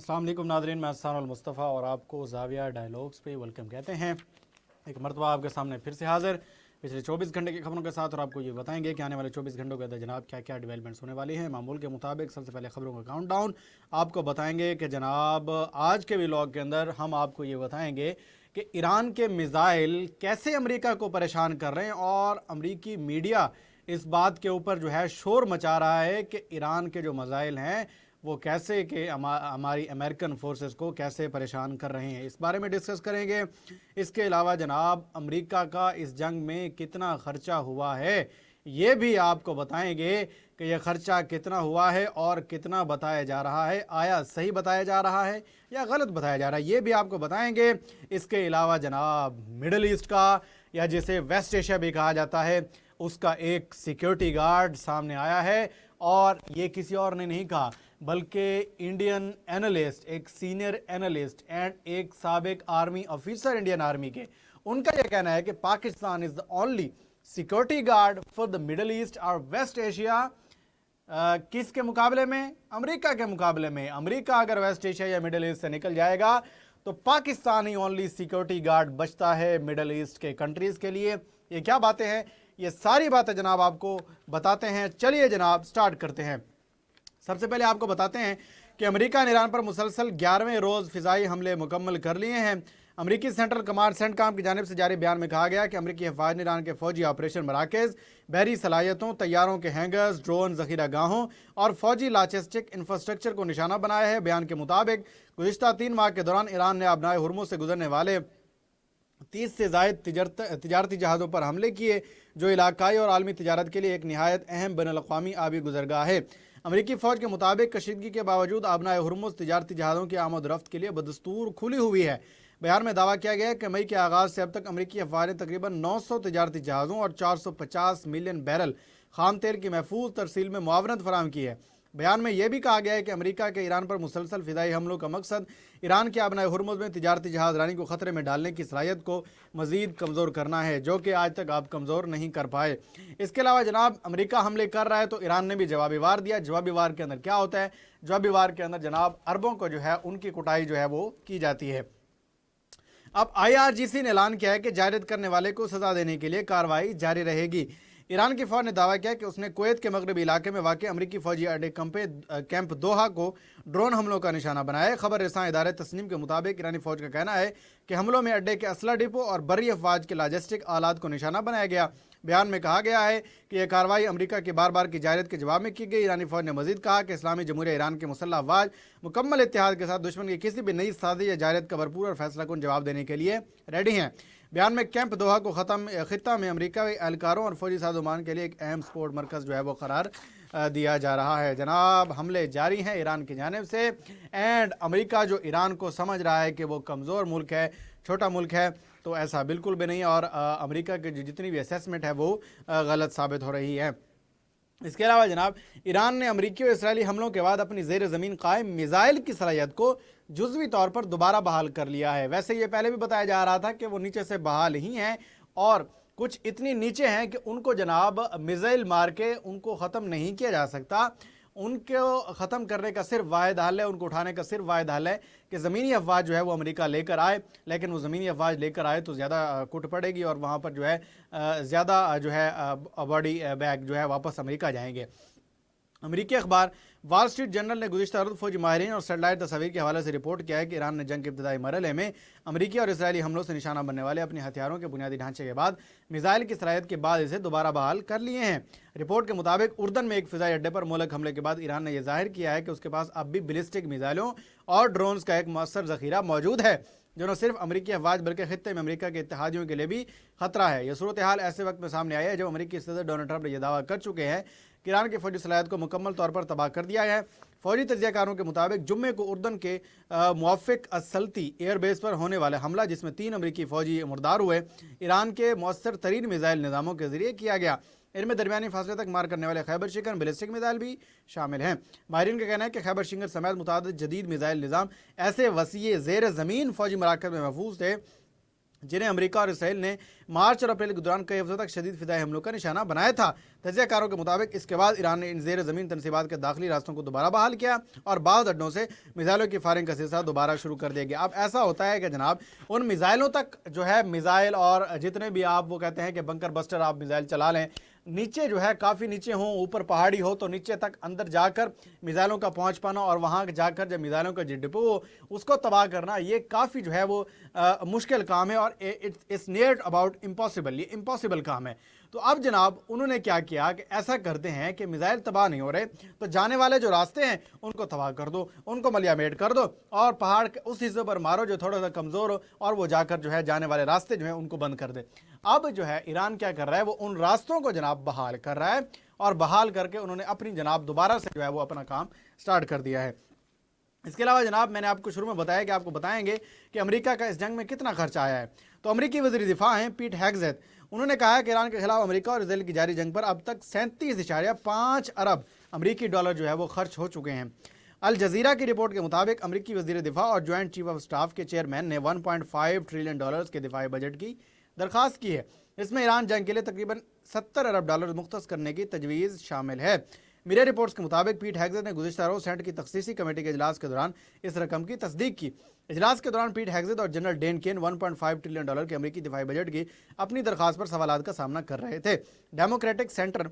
अस्सलाम वालेकुम नाज़रीन, मैं हसन मुस्तफ़ा और आपको ज़ाविया डायलॉग्स पे वेलकम कहते हैं। एक मरतबा आपके सामने फिर से हाज़िर पिछले 24 घंटे की खबरों के साथ, और आपको ये बताएंगे कि आने वाले 24 घंटों के अंदर जनाब क्या क्या डेवलपमेंट्स होने वाली हैं मामूल के मुताबिक। सबसे पहले खबरों का काउंटडाउन आपको बताएंगे कि जनाब आज के व्लॉग के अंदर हम आपको ये बताएंगे कि ईरान के मिज़ाइल कैसे अमेरिका को परेशान कर रहे हैं, और अमेरिकी मीडिया इस बात के ऊपर जो है शोर मचा रहा है कि ईरान के जो मिज़ाइल हैं वो कैसे कि हमारी अमेरिकन फोर्सेस को कैसे परेशान कर रहे हैं, इस बारे में डिस्कस करेंगे। इसके अलावा जनाब अमेरिका का इस जंग में कितना खर्चा हुआ है ये भी आपको बताएंगे कि यह खर्चा कितना हुआ है और कितना बताया जा रहा है, आया सही बताया जा रहा है या गलत बताया जा रहा है, ये भी आपको बताएंगे। इसके अलावा जनाब मिडल ईस्ट का, या जिसे वेस्ट एशिया भी कहा जाता है, उसका एक सिक्योरिटी गार्ड सामने आया है, और ये किसी और ने नहीं कहा बल्कि इंडियन एनालिस्ट, एक सीनियर एनालिस्ट एंड एक साबिक आर्मी ऑफिसर इंडियन आर्मी के, उनका यह कहना है कि Pakistan is the only security guard for the middle east और वेस्ट एशिया। किसके मुकाबले में? अमेरिका के मुकाबले में। अमेरिका अगर वेस्ट एशिया या मिडल ईस्ट से निकल जाएगा तो पाकिस्तान ही ओनली सिक्योरिटी गार्ड बचता है मिडल ईस्ट के कंट्रीज के लिए। ये क्या बातें हैं? ये सारी बातें जनाब आपको बताते हैं। चलिए जनाब स्टार्ट करते हैं। सबसे पहले आपको बताते हैं कि अमेरिका ने ईरान पर मुसलसल 11वें रोज़ फ़िज़ाई हमले मुकम्मल कर लिए हैं। अमेरिकी सेंट्रल कमांड सेंटकॉम की जानिब से जारी बयान में कहा गया कि अमेरिकी अफवाज ने ईरान के फौजी ऑपरेशन मराकज़, बहरी सलाहियतों, तैयारों के हैंगर्स, ड्रोन ज़ख़ीरा गाहों और फौजी लॉजिस्टिक इंफ्रास्ट्रक्चर को निशाना बनाया है। बयान के मुताबिक गुज़िश्ता 3 माह के दौरान ईरान ने अपनाए हुर्मुज़ से गुजरने वाले 30 से ज़ायद तिजारती जहाज़ों पर हमले किए, जो इलाकाई और आलमी तिजारत के लिए एक नहायत अहम बैनुल-अक़वामी आबी गुज़रगाह है। अमेरिकी फ़ौज के मुताबिक कशीदगी के बावजूद आबनाए हुर्मुज़ तिजारती जहाज़ों की आमद रफ्त के लिए बदस्तूर खुली हुई है। बयान में दावा किया गया है कि मई के आगाज़ से अब तक अमेरिकी अफवाज ने तकरीबन 900 तिजारती जहाज़ों और 450 मिलियन बैरल खाम तेल की महफूज तरसील में मुआवनत फराहम की है। बयान में यह भी कहा गया है कि अमेरिका के ईरान पर मुसलसल फ़िज़ाई हमलों का मकसद ईरान के आबनाए हुर्मुज़ में तिजारती जहाज़ रानी को ख़तरे में डालने की सलाहियत को मज़ीद कमज़ोर करना है, जो कि आज तक आप कमज़ोर नहीं कर पाए। इसके अलावा जनाब अमेरिका हमले कर रहा है तो ईरान ने भी जवाबी वार दिया। जवाबी वार के अंदर क्या होता है? जवाबी वार के अंदर जनाब अरबों को जो है उनकी कुटाई जो है वो की जाती है। अब IRGC ने ऐलान किया है कि जायरत करने वाले को सज़ा देने के लिए कार्रवाई जारी रहेगी। ईरान की फौज ने दावा किया कि उसने कुवैत के मगरबी इलाके में वाक़ अमरीकी फौजी अड्डे कैंप दोहा को ड्रोन हमलों का निशाना बनाया है। खबर रसां इदारे तस्नीम के मुताबिक ईरानी फौज का कहना है कि हमलों में अड्डे के असला डिपो और बर्री अफवाज के लॉजिस्टिक आलात को निशाना बनाया गया। बयान में कहा गया है कि यह कार्रवाई अमेरिका की बार बार की जायरत के जवाब में की गई। ईरानी फौज ने मजीद कहा कि इस्लामी जमहूरिया ईरान के मुसल्लह अफवाज मुकम्मल इत्तेहाद के साथ दुश्मन की किसी भी नई साजिश या जायरत का भरपूर और फैसलाकुन जवाब देने के लिए रेडी हैं। बयान में कैंप दोहा को खित्ता में अमेरिकाई एहलकारों और फौजी साजोमान के लिए एक अहम सपोर्ट मरकज़ जो है वो करार दिया जा रहा है। जनाब हमले जारी हैं ईरान की जानिब से, एंड अमेरिका जो ईरान को समझ रहा है कि वो कमज़ोर मुल्क है, छोटा मुल्क है, तो ऐसा बिल्कुल भी नहीं, और अमेरिका की जितनी भी असेसमेंट है वो गलत साबित हो रही है। इसके अलावा जनाब ईरान ने अमेरिकी और इसराइली हमलों के बाद अपनी ज़ेर ज़मीन कायम मिज़ाइल की सलाहियत को जुज़वी तौर पर दोबारा बहाल कर लिया है। वैसे ये पहले भी बताया जा रहा था कि वो नीचे से बहाल ही हैं, और कुछ इतनी नीचे हैं कि उनको जनाब मिज़ाइल मार के उनको ख़त्म नहीं किया जा सकता। उनको ख़त्म करने का सिर्फ वाहिद हल है, उनको उठाने का सिर्फ वाहिद हल है कि ज़मीनी अफवाज जो है वो अमेरिका लेकर आए। लेकिन वो ज़मीनी अफवाज लेकर आए तो ज़्यादा कुट पड़ेगी, और वहाँ पर जो है ज़्यादा जो है बॉडी बैग जो है वापस अमेरिका जाएंगे। अमेरिकी अखबार वॉल स्ट्रीट जर्नल ने गुज़िश्ता रोज़ फौजी माहिरीन और सैटेलाइट तस्वीर के हवाले से रिपोर्ट किया है कि ईरान ने जंग के इब्तदाई मरहले में अमेरिकी और इसराइली हमलों से निशाना बनने वाले अपने हथियारों के बुनियादी ढांचे के बाद मिसाइल की सलाहियत के बाद इसे दोबारा बहाल कर लिए हैं। रिपोर्ट के मुताबिक उर्दन में एक फ़िज़ाई अड्डे पर मोहलक हमले के बाद ईरान ने यह जाहिर किया है कि उसके पास अब भी बैलिस्टिक मिसाइलों और ड्रोन्स का एक मौसर ज़ख़ीरा मौजूद है, जो न सिर्फ अमेरिकी अफवाज बल्कि खित्ते में अमेरिका के इत्तेहादियों के लिए भी खतरा है। यह सूरत हाल ऐसे वक्त में सामने आई है जब अमेरिकी सदर डोनाल्ड ट्रंप ने यह दावा कर चुके हैं कि ईरान की फौजी सलाहियत को मुकम्मल तौर पर तबाह कर दिया है। फौजी तजियाकारों के मुताबिक जुम्मे को उर्दन के मुआफ़िक असल्ती एयरबेस पर होने वाला हमला, जिसमें 3 अमेरिकी फौजी मुर्दार हुए, ईरान के मौसर तरीन मिसाइल निज़ामों के जरिए किया गया। इनमें दरमियानी फासले तक मार करने वाले खैबर शिकन बैलिस्टिक मिसाइल भी शामिल हैं। माहिरीन का कहना है कि खैबर शिकन समेत मुतादिद जदीद मिसाइल निज़ाम ऐसे वसीए ज़ेर ज़मीन फौजी मराकज़ में महफूज थे जिन्हें अमेरिका और इसराइल ने मार्च और अप्रैल के दौरान कई हफ्तों तक शदीद फिदाई हमलों का निशाना बनाया था। तजियाकारों के मुताबिक इसके बाद ईरान ने इन ज़ेर ज़मीन तनसीबात के दाखिली रास्तों को दोबारा बहाल किया और बाद अड्डों से मिसाइलों की फायरिंग का सिलसिला दोबारा शुरू कर दिया गया। अब ऐसा होता है कि जनाब उन मिसाइलों तक जो है मिसाइल और जितने भी आप वो कहते हैं कि बंकर बस्टर आप मिसाइल चला लें, नीचे जो है काफ़ी नीचे हों, ऊपर पहाड़ी हो तो नीचे तक अंदर जाकर मिसाइलों का पहुंच पाना और वहां जाकर जब मिसाइलों का डिपो हो उसको तबाह करना, ये काफ़ी जो है वो मुश्किल काम है और इट्स नियर अबाउट इम्पॉसिबल, ये इम्पॉसिबल काम है। तो अब जनाब उन्होंने क्या किया कि ऐसा करते हैं कि मिसाइल तबाह नहीं हो रहे तो जाने वाले जो रास्ते हैं उनको तबाह कर दो, उनको मलियामेट कर दो और पहाड़ के उस हिस्से पर मारो जो थोड़ा सा कमज़ोर हो और वो जाकर जो है जाने वाले रास्ते जो है उनको बंद कर दे। अब जो है ईरान क्या कर रहा है, वो उन रास्तों को जनाब बहाल कर रहा है और बहाल करके उन्होंने अपनी जनाब दोबारा से जो है वो अपना काम स्टार्ट कर दिया है। इसके अलावा जनाब मैंने आपको शुरू में बताया कि आपको बताएंगे कि अमेरिका का इस जंग में कितना खर्चा आया है। तो अमेरिकी वज़ीर दिफा हैं पीट हेग्सेथ, उन्होंने कहा है कि ईरान के खिलाफ अमेरिका और इसराइल की जारी जंग पर अब तक 37.5 अरब अमेरिकी डॉलर जो है वो खर्च हो चुके हैं। अल जजीरा की रिपोर्ट के मुताबिक अमेरिकी वज़ीर दिफा और ज्वाइंट चीफ ऑफ स्टाफ के चेयरमैन ने 1.5 ट्रिलियन डॉलर्स के दिफाई बजट की दरख्वास्त की है। इसमें ईरान जंग के लिए तकरीबन 70 अरब डॉलर मुख्तस करने की तजवीज़ शामिल है। मीडिया रिपोर्ट्स के मुताबिक पीट हेग्सेथ ने गुज़िश्ता रोज़ सेनेट की तखसीसी कमेटी के इजलास के दौरान इस रकम की तस्दीक की। इजलास के दौरान पीट हेग्सेथ और जनरल डेन केन 1.5 ट्रिलियन डॉलर के अमेरिकी दिफाई बजट की अपनी दरख्वास्त पर सवालात का सामना कर रहे थे। डेमोक्रेटिक सेंटर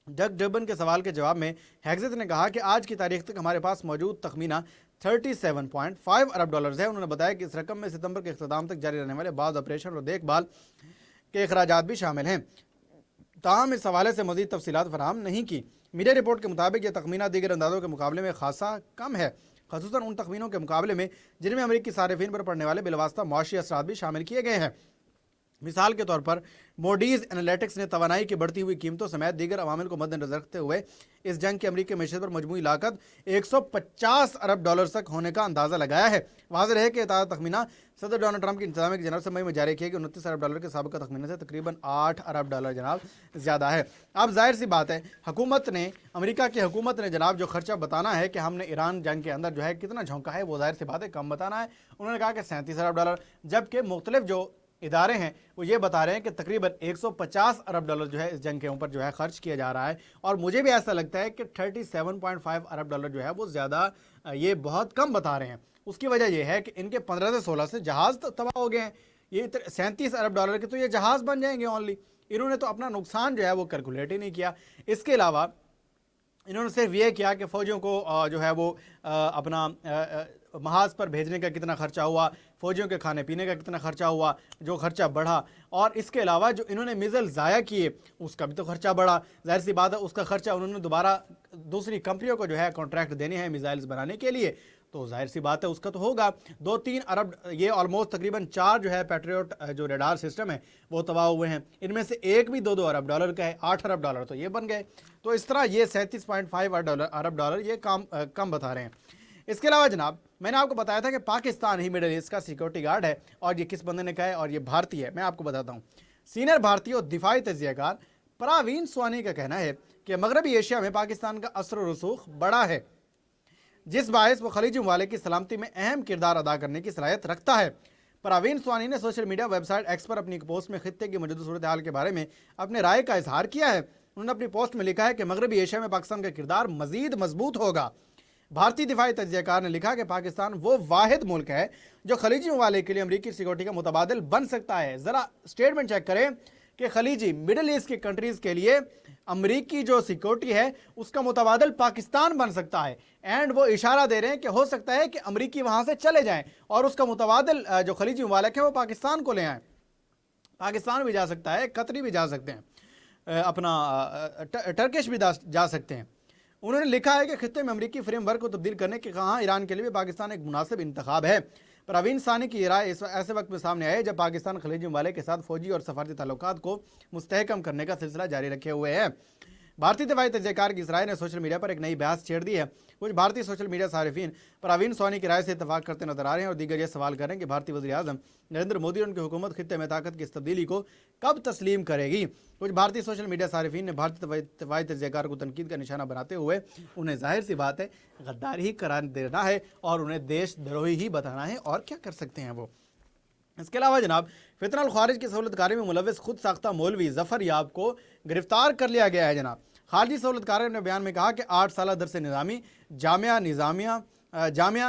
डग डर्बन के सवाल के जवाब में हेग्सेथ ने कहा कि आज की तारीख तक हमारे पास मौजूद तखमीना 37.5 अरब डॉलर्स है। उन्होंने बताया कि इस रकम में सितंबर के इख्तिताम तक जारी रहने वाले बाद ऑपरेशन और देखभाल के अखराजात भी शामिल हैं। ताहम इस हवाले से मज़ीद तफसीलात फराहम नहीं की। मीडिया रिपोर्ट के मुताबिक यह तखमीना दीगर अंदाज़ों के मुकाबले में खासा कम है, ख़ुसूसन उन तखमीनों के मुकाबले में जिनमें अमेरिकी सारिफीन पर पड़ने वाले बिलवास्ता मुआशी असरात भी शामिल किए गए हैं। मिसाल के तौर पर मोडीज़ एनालिटिक्स ने तवानाई की बढ़ती हुई कीमतों समेत दीगर अवामिल को मद्देनजर रखते हुए इस जंग की अमेरिकी मैशत पर मजमूई लागत 150 अरब डॉलर तक होने का अंदाज़ा लगाया है। वाज़ेह है कि ताज़ा तखमीना सदर डोनाल्ड ट्रंप की इंतजामी की जनवरी से मई में जारी किया कि 29 अरब डॉलर के साबिक़ा तखमीने से तकरीबन 8 अरब डॉलर जनाब ज़्यादा है। अब जाहिर सी बात है हुकूमत ने, अमेरिका की हुकूमत ने जनाब जो खर्चा बताना है कि हमने ईरान जंग के अंदर जो है कितना झोंका है, वो जाहिर सी बात है कम बताना है। उन्होंने कहा कि 37 अरब डॉलर, जबकि मुख्तलिफ जो इदारे हैं वो ये बता रहे हैं कि तकरीबन 150 अरब डॉलर जो है इस जंग के ऊपर जो है खर्च किया जा रहा है। और मुझे भी ऐसा लगता है कि 37.5 अरब डॉलर जो है वो ज़्यादा, ये बहुत कम बता रहे हैं। उसकी वजह यह है कि इनके 15 से 16 से जहाज़ तबाह हो गए हैं। ये 37 अरब डॉलर के तो ये जहाज़ बन जाएंगे ओनली। इन्होंने तो अपना नुकसान जो है वो कैलकुलेट ही नहीं किया। इसके अलावा इन्होंने सिर्फ ये किया कि फ़ौजियों को जो है वो अपना महाज पर भेजने का कितना खर्चा हुआ, फ़ौजियों के खाने पीने का कितना खर्चा हुआ, जो खर्चा बढ़ा, और इसके अलावा जो इन्होंने मिसाइल ज़ाया किए उसका भी तो खर्चा बढ़ा। जाहिर सी बात है उसका खर्चा उन्होंने दोबारा दूसरी कंपनियों को जो है कॉन्ट्रैक्ट देने हैं मिसाइल्स बनाने के लिए, तो जाहिर सी बात है उसका तो होगा। 2-3 अरब, ये ऑलमोस्ट तकरीबन 4 जो है पैट्रियट जो रडार सिस्टम है वो तबाह हुए हैं। इनमें से एक भी 2-2 अरब डॉलर का है, 8 अरब डॉलर तो ये बन गए। तो इस तरह ये 37.5 अरब डॉलर ये कम बता रहे हैं। इसके अलावा जनाब मैंने आपको बताया था कि पाकिस्तान ही मिडल ईस्ट का सिक्योरिटी गार्ड है, और ये किस बंदे ने कहा है, और ये भारतीय है। मैं आपको बताता हूँ। सीनियर भारतीय और दिफाई तजियाकार परवीन स्वानी का कहना है कि मगरबी एशिया में पाकिस्तान का असर और रसूख बड़ा है, जिस बायस वो खलीज ममालिक की सलामती में अहम किरदार अदा करने की सलाहियत रखता है। परवीन स्वानी ने सोशल मीडिया वेबसाइट एक्स पर अपनी एक पोस्ट में खित्ते की मौजूदा सूरत हाल के बारे में अपने राय का इजहार किया है। उन्होंने अपनी पोस्ट में लिखा है कि मगरबी एशिया में पाकिस्तान का किरदार मजीद मजबूत होगा। भारतीय दिफाई तजियाकार ने लिखा कि पाकिस्तान वो वाहिद मुल्क है जो खलीजी ममालिक के लिए अमरीकी सिक्योरिटी का मुतबादिल बन सकता है। ज़रा स्टेटमेंट चेक करें कि खलीजी मिडल ईस्ट की कंट्रीज़ के लिए अमरीकी जो सिक्योरिटी है उसका मुतबादिल पाकिस्तान बन सकता है। एंड वो इशारा दे रहे हैं कि हो सकता है कि अमरीकी वहाँ से चले जाएं और उसका मुतबादिल जो खलीजी ममालिक है वो पाकिस्तान को ले आएँ। पाकिस्तान भी जा सकता है, कतरी भी जा सकते हैं, अपना टर्किश भी जा सकते हैं। उन्होंने लिखा है कि खित्ते में अमरीकी फ्रेमवर्क को तब्दील करने के कहा ईरान के लिए भी पाकिस्तान एक मुनासिब इंतखाब है। परवीन सानी की राय इस ऐसे वक्त में सामने आई जब पाकिस्तान खलीजी ममालिक के साथ फौजी और सफारती ताल्लुकात को मुस्तहकम करने का सिलसिला जारी रखे हुए है। भारतीय दिफाई तजियाकार की इस राय ने सोशल मीडिया पर एक नई बहस छेड़ दी है। कुछ भारतीय सोशल मीडिया सारिफीन परवीन स्वानी की राय से इतफाक करते नजर आ रहे हैं और दीगर ये सवाल कर रहे हैं कि भारतीय वज़ीर आज़म नरेंद्र मोदी और उनकी हुकूमत खित्ते में ताकत की इस तब्दीली को कब तस्लीम करेगी। कुछ भारतीय सोशल मीडिया सारिफीन ने भारतीय दिफाई तजियाकार को तनकीद का निशाना बनाते हुए उन्हें जाहिर सी बात है गद्दारी ही करार देना है और उन्हें देश द्रोही ही बताना है, और क्या कर सकते हैं वो। اس کے علاوہ جناب فتنہ الخوارج کی سہولت کاری میں ملوث خود ساختہ مولوی ظفر یاب کو گرفتار کر لیا گیا ہے جناب۔ خارجی سہولت کار نے اپنے بیان میں کہا کہ 8 سالہ درس نظامی جامعہ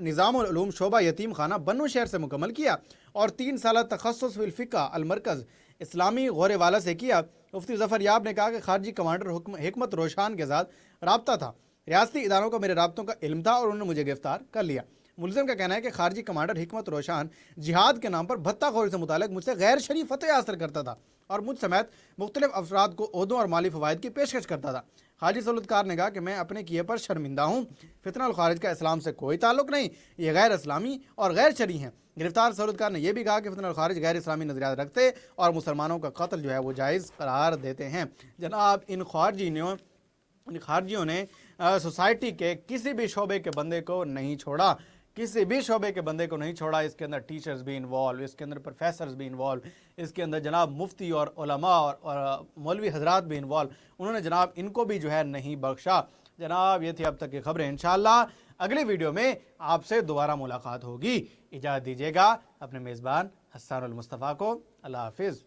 نظام العلوم شعبہ یتیم خانہ بنو شہر سے مکمل کیا اور 3 سالہ تخصص فی الفقہ المرکز اسلامی غورے والا سے کیا۔ مفتی ظفر یاب نے کہا کہ خارجی کمانڈر حکمت روشان کے ساتھ رابطہ تھا، ریاستی اداروں کو میرے رابطوں کا علم تھا اور انہوں نے مجھے گرفتار کر لیا۔ ملزم کا کہنا ہے کہ خارجی کمانڈر حکمت روشان جہاد کے نام پر بھتہ خوری سے متعلق مجھ سے غیر شرعی فتوی حاصل کرتا تھا اور مجھ سمیت مختلف افراد کو عہدوں اور مالی فوائد کی پیشکش کرتا تھا۔ خارجی سہولت کار نے کہا کہ میں اپنے کیے پر شرمندہ ہوں، فتنہ الخوارج کا اسلام سے کوئی تعلق نہیں، یہ غیر اسلامی اور غیر شرعی ہیں۔ گرفتار سہولت کار نے یہ بھی کہا کہ فتنہ الخوارج غیر اسلامی نظریات رکھتے اور مسلمانوں کا قتل جو ہے وہ جائز قرار دیتے ہیں۔ جناب ان خارجیوں نے سوسائٹی کے کسی بھی شعبے کے بندے کو نہیں چھوڑا، کسی بھی شعبے کے بندے کو نہیں چھوڑا۔ اس کے اندر ٹیچرز بھی انوالو، اس کے اندر پروفیسرز بھی انوالو، اس کے اندر جناب مفتی اور علماء اور مولوی حضرات بھی انوالو، انہوں نے جناب ان کو بھی جو ہے نہیں بخشا۔ جناب یہ تھی اب تک کی خبریں، انشاءاللہ اگلی ویڈیو میں آپ سے دوبارہ ملاقات ہوگی۔ اجازت دیجیے گا اپنے میزبان حسان المصطفیٰ کو۔ اللہ حافظ۔